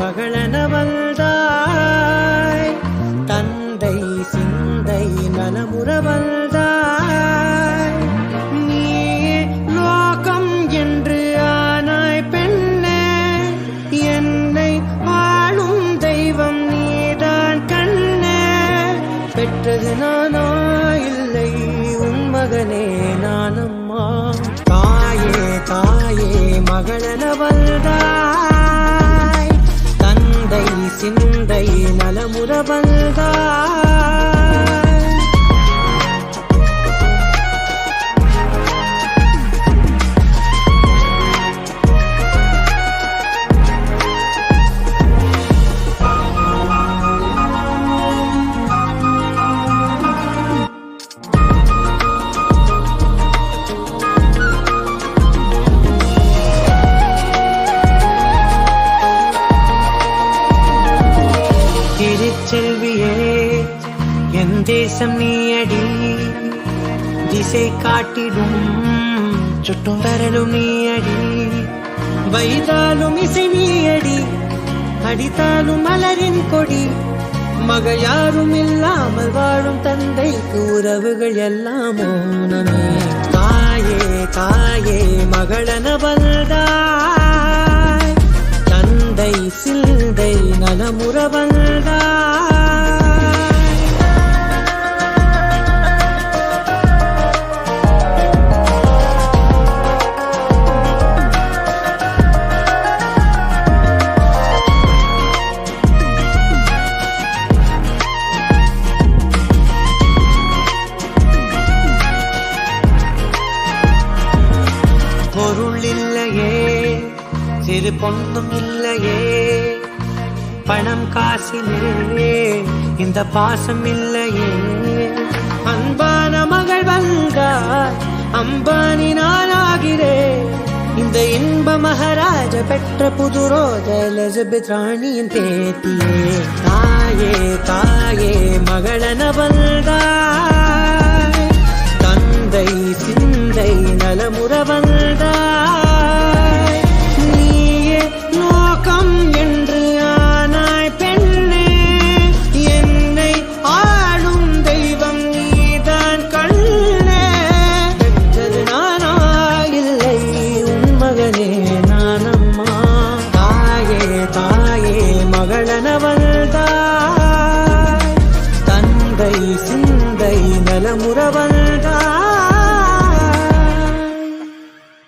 மகளனவள்தாய் தந்தை சிந்தை நலமுறவள்தாய் நீயே லோகம் என்று ஆனாய் பெண்ணே என்னை ஆளும் தெய்வம் நீதான் கண்ணே பெற்றது நானா இல்லை உன் மகனே நானம்மா தாயே தாயே மகளனவள்தாய் தந்தை சிந்தை நலமுறவள்தாய் செல்வியே என் தேசம் நீயடி திசை காட்டிடும் சுட்டும் தரலும் நீயடி வைத்தாலும் இசை நீயடி அடித்தாலும் மலரின் கொடி மகள் யாரும் இல்லாமல் வாழும் தந்தைக்கு உறவுகள் எல்லாம் மௌனமே தாயே தாயே மகளனவள்தாய் தந்தை சிந்தை நலமுறவள்தாய் பொருள் இல்லையே சிறு பொண்ணும் இல்லையே பணம் காசிலே இந்த பாசம் இல்லையே அன்பான மகள் வந்தார் அம்பானி நானாகிறேன் இந்த இன்ப மகாராஜ பெற்ற புது ரோஜ எலிசபெத் ராணியின் பேத்தியே தாயே தாயே மகளனவள்தாய் தந்தை சிந்தை நலமுறவள்தாய் நீயே லோகம் என்று ஆனாய் பெண்ணே என்னை ஆளும் தெய்வம் நீதான் கண்ணே பெற்றது நானா இல்லை உன் மகனே நானம்மா தாயே தாயே மகளனவள்தாய் தந்தை சிந்தை நலமுறவள்தாய்